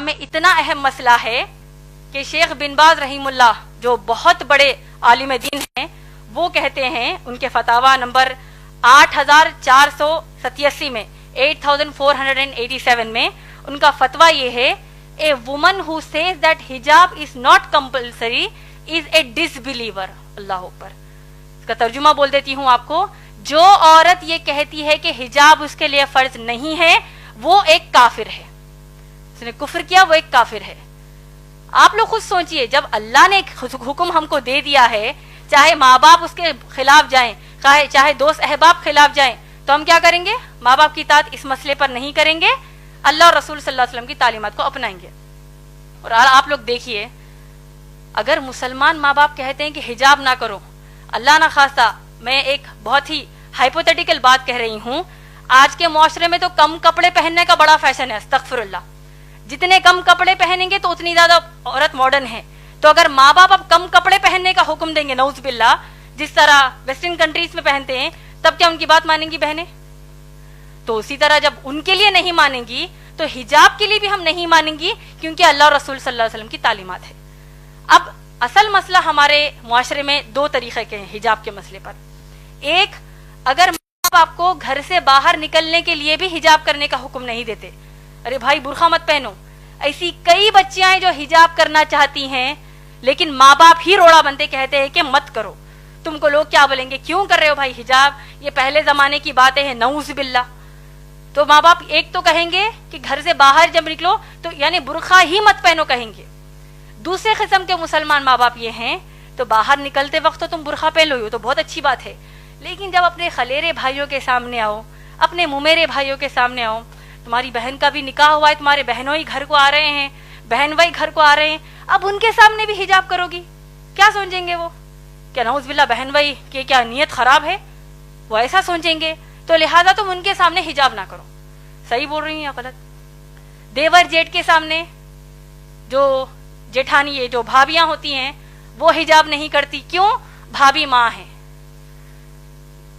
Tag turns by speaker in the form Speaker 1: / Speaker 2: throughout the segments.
Speaker 1: میں اتنا اہم مسئلہ ہے کہ شیخ بن باز رحیم اللہ جو بہت بڑے عالم دین ہیں وہ کہتے ہیں ان کے فتاوا نمبر 8487 میں 8487 میں ان کا فتویٰ یہ ہے a woman who says that حجاب is not compulsory is a disbeliever. Allah اوپر. اس کا ترجمہ بول دیتی ہوں آپ کو. جو عورت یہ کہتی ہے کہ حجاب اس کے لیے فرض نہیں ہے وہ ایک کافر ہے. اس نے کفر کیا, وہ ایک کافر ہے. آپ لوگ خود سوچئے, جب اللہ نے حکم ہم کو دے دیا ہے, چاہے ماں باپ اس کے خلاف جائیں, چاہے دوست احباب خلاف جائیں, تو ہم کیا کریں گے؟ ماں باپ کی اطاعت اس مسئلے پر نہیں کریں گے, اللہ اور رسول صلی اللہ علیہ وسلم کی تعلیمات کو اپنائیں گے. اور آپ لوگ دیکھیے, اگر مسلمان ماں باپ کہتے ہیں کہ حجاب نہ کرو, اللہ نہ خواستہ, میں ایک بہت ہی ہائپوتھیٹیکل بات کہہ رہی ہوں, آج کے معاشرے میں تو کم کپڑے پہننے کا بڑا فیشن ہے, استغفر اللہ. جتنے کم کپڑے پہنیں گے تو اتنی زیادہ عورت ماڈرن ہے. تو اگر ماں باپ اب کم کپڑے پہننے کا حکم دیں گے, نعوذ باللہ, جس طرح ویسٹرن کنٹریز میں پہنتے ہیں, تب کیا ان کی بات مانیں گی بہنیں؟ تو اسی طرح جب ان کے لیے نہیں مانیں گی تو حجاب کے لیے بھی ہم نہیں مانیں گی, کیونکہ اللہ اور رسول صلی اللہ علیہ وسلم کی تعلیمات ہے. اب اصل مسئلہ ہمارے معاشرے میں دو طریقے کے ہیں حجاب کے مسئلے پر. ایک, اگر ماں باپ آپ کو گھر سے باہر نکلنے کے لیے بھی حجاب کرنے کا حکم نہیں دیتے, ارے بھائی برقع مت پہنو. ایسی کئی بچیاں ہیں جو حجاب کرنا چاہتی ہیں لیکن ماں باپ ہی روڑا بنتے کہتے ہیں کہ مت کرو, تم کو لوگ کیا بولیں گے, کیوں کر رہے ہو بھائی حجاب, یہ پہلے زمانے کی باتیں ہیں, نعوذ باللہ. تو ماں باپ ایک تو کہیں گے کہ گھر سے باہر جب نکلو تو یعنی برقع ہی مت پہنو کہیں گے. دوسرے قسم کے مسلمان ماں باپ یہ ہیں تو باہر نکلتے وقت تو تم برقع پہن لو, تو بہت اچھی بات ہے, لیکن جب اپنے خلیرے بھائیوں کے سامنے آؤ, اپنے ممیرے بھائیوں کے سامنے آؤ, تمہاری بہن کا بھی نکاح ہوا ہے, تمہارے بہنوں ہی گھر کو آ رہے ہیں, بہن بھائی گھر کو آ رہے ہیں, اب ان کے سامنے بھی حجاب کرو گی, کیا سوچیں گے وہ؟ کیا نعوذ باللہ بہن بھائی کہ کیا نیت خراب ہے, وہ ایسا سوچیں گے. تو لہٰذا تم ان کے سامنے حجاب نہ کرو. صحیح بول رہی ہیں یا غلط؟ دیور جیٹ کے سامنے, جو جیٹھانی ہے, جو بھابیاں ہوتی ہیں, وہ حجاب نہیں کرتی, کیوں؟ بھابی ماں ہے.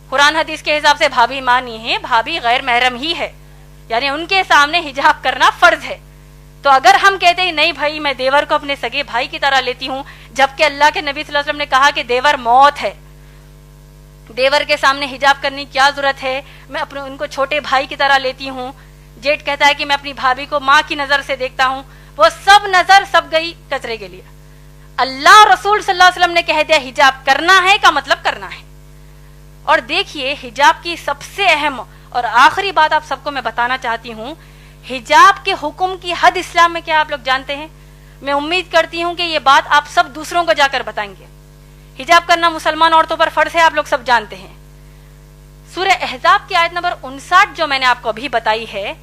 Speaker 1: قرآن حدیث کے حساب سے بھابی ماں نہیں ہے, بھابی غیر محرم ہی ہے, یعنی ان کے سامنے حجاب کرنا فرض ہے. تو اگر ہم کہتے ہیں نہیں بھائی میں دیور کو اپنے سگے بھائی کی طرح لیتی ہوں, جبکہ اللہ کے نبی صلی اللہ علیہ وسلم نے کہا کہ دیور موت ہے, دیور کے سامنے حجاب کرنے کی کیا ضرورت ہے, میں اپنے ان کو چھوٹے بھائی کی طرح لیتی ہوں. جیٹ کہتا ہے کہ میں اپنی بھابھی کو ماں کی نظر سے دیکھتا ہوں, وہ سب نظر سب گئی کچرے کے لیے. اللہ اور رسول صلی اللہ علیہ وسلم نے کہہ دیا حجاب کرنا ہے کا مطلب کرنا ہے. اور دیکھیے حجاب کی سب سے اہم اور آخری بات آپ سب کو میں بتانا چاہتی ہوں, حجاب کے حکم کی حد اسلام میں کیا آپ لوگ جانتے ہیں؟ میں امید کرتی ہوں کہ یہ بات آپ سب دوسروں کو جا کر بتائیں گے. حجاب کرنا مسلمان عورتوں پر فرض ہے, آپ لوگ سب جانتے ہیں. سورہ احزاب کی آیت نمبر 59 جو میں نے آپ کو ابھی بتائی ہے,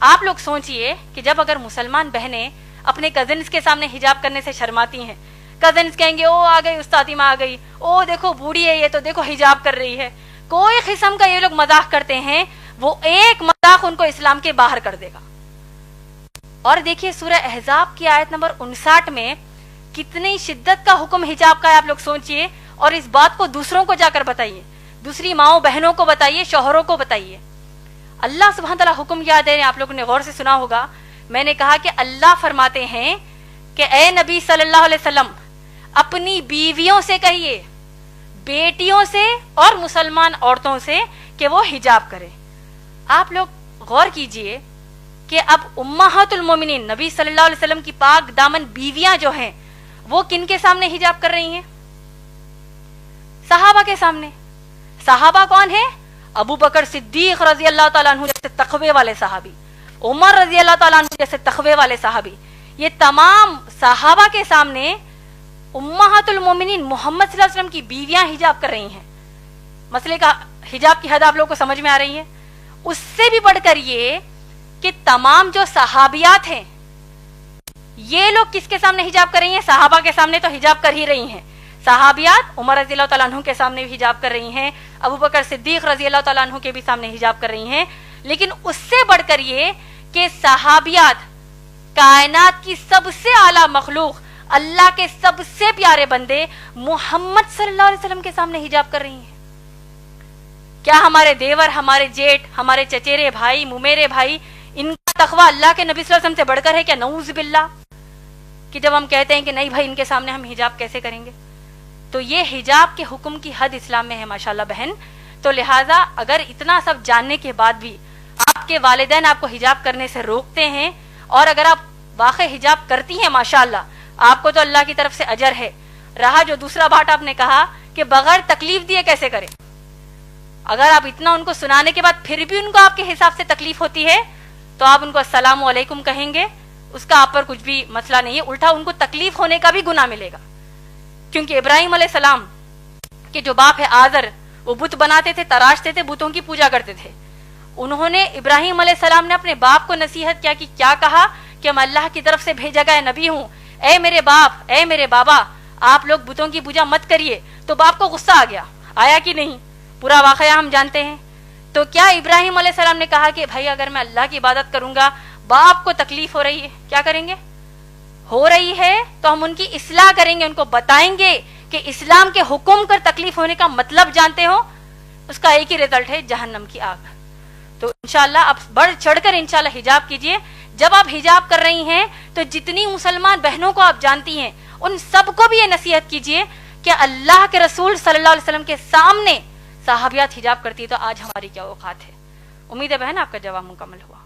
Speaker 1: آپ لوگ سوچئے کہ جب اگر مسلمان بہنیں اپنے کزنس کے سامنے حجاب کرنے سے شرماتی ہیں, کزنس کہیں گے او آ گئی استادی ماں آ گئی, او دیکھو بوڑھی ہے یہ تو دیکھو حجاب کر رہی ہے, کوئی قسم کا یہ لوگ مذاق کرتے ہیں, وہ ایک مذاق ان کو اسلام کے باہر کر دے گا. اور دیکھیے سورہ احزاب کی آیت نمبر 59 میں کتنی شدت کا حکم حجاب کا ہے, آپ لوگ سوچئے, اور اس بات کو دوسروں کو جا کر بتائیے, دوسری ماؤں بہنوں کو بتائیے, شوہروں کو بتائیے. اللہ سبحانہ تعالیٰ حکم یاد ہے, آپ لوگوں نے غور سے سنا ہوگا, میں نے کہا کہ اللہ فرماتے ہیں کہ اے نبی صلی اللہ علیہ وسلم اپنی بیویوں سے کہیے, بیٹیوں سے اور مسلمان عورتوں سے کہ وہ حجاب کریں. آپ لوگ غور کیجئے کہ اب امہات المومنین نبی صلی اللہ علیہ وسلم کی پاک دامن بیویاں جو ہیں وہ کن کے سامنے حجاب کر رہی ہیں؟ صحابہ کے سامنے. صحابہ کون ہیں؟ ابو بکر صدیق رضی اللہ تعالیٰ عنہ جیسے تقوی والے صحابی, عمر رضی اللہ تعالیٰ عنہ جیسے تقوی والے صحابی, یہ تمام صحابہ کے سامنے امہات المومنین محمد صلی اللہ علیہ وسلم کی بیویاں حجاب کر رہی ہیں. مسئلے کا حجاب کی حد آپ لوگوں کو سمجھ میں آ رہی ہے؟ اس سے بھی بڑھ کر یہ کہ تمام جو صحابیات ہیں یہ لوگ کس کے سامنے حجاب کر رہی ہیں؟ صحابہ کے سامنے تو حجاب کر ہی رہی ہیں. صحابیات عمر رضی اللہ تعالیٰ عنہ کے سامنے بھی حجاب کر رہی ہیں, ابو بکر صدیق رضی اللہ تعالیٰ عنہ کے بھی سامنے حجاب کر رہی ہیں. لیکن اس سے بڑھ کر یہ کہ صحابیات کائنات کی سب سے اعلیٰ مخلوق, اللہ کے سب سے پیارے بندے محمد صلی اللہ علیہ وسلم کے سامنے حجاب کر رہی ہیں. کیا ہمارے دیور, ہمارے جیٹ, ہمارے چچیرے بھائی, ممیرے بھائی, ان کا تقوی اللہ کے نبی صلی اللہ علیہ وسلم سے بڑھ کر ہے کیا؟ نعوذ باللہ، کہ جب ہم کہتے ہیں کہ نہیں بھائی ان کے سامنے ہم حجاب کیسے کریں گے. تو یہ حجاب کے حکم کی حد اسلام میں ہے ماشاءاللہ بہن. تو لہٰذا اگر اتنا سب جاننے کے بعد بھی آپ کے والدین آپ کو حجاب کرنے سے روکتے ہیں، اور اگر آپ واقع حجاب کرتی ہیں ماشاءاللہ آپ کو تو اللہ کی طرف سے اجر ہے. رہا جو دوسرا بات آپ نے کہا کہ بغیر تکلیف دیے کیسے کریں، اگر آپ اتنا ان کو سنانے کے بعد پھر بھی ان کو آپ کے حساب سے تکلیف ہوتی ہے تو آپ ان کو السلام علیکم کہیں گے، اس کا آپ پر کچھ بھی مسئلہ نہیں ہے، الٹا ان کو تکلیف ہونے کا بھی گناہ ملے گا. کیونکہ ابراہیم علیہ السلام کے جو باپ ہے آزر، وہ بت بناتے تھے، تراشتے تھے، بتوں کی پوجا کرتے تھے. انہوں نے ابراہیم علیہ السلام نے اپنے باپ کو نصیحت کیا کہ کیا کہا کہ میں اللہ کی طرف سے بھیجا گیا نبی ہوں، اے میرے باپ، اے میرے بابا، آپ لوگ بتوں کی پوجا مت کریے. تو باپ کو غصہ آ گیا، آیا کہ نہیں؟ پورا واقعہ ہم جانتے ہیں. تو کیا ابراہیم علیہ السلام نے کہا کہ بھائی اگر میں اللہ کی عبادت کروں گا باپ کو تکلیف ہو رہی ہے، کیا کریں گے؟ ہو رہی ہے تو ہم ان کی اصلاح کریں گے، ان کو بتائیں گے کہ اسلام کے حکم کر تکلیف ہونے کا مطلب جانتے ہو، اس کا ایک ہی رزلٹ ہے جہنم کی آگ. تو انشاءاللہ آپ بڑھ چڑھ کر انشاءاللہ حجاب کیجئے. جب آپ حجاب کر رہی ہیں تو جتنی مسلمان بہنوں کو آپ جانتی ہیں ان سب کو بھی یہ نصیحت کیجئے کہ اللہ کے رسول صلی اللہ علیہ وسلم کے سامنے صحابیات حجاب کرتی ہے تو آج ہماری کیا اوقات ہے. امید ہے بہن آپ کا جواب مکمل ہوا.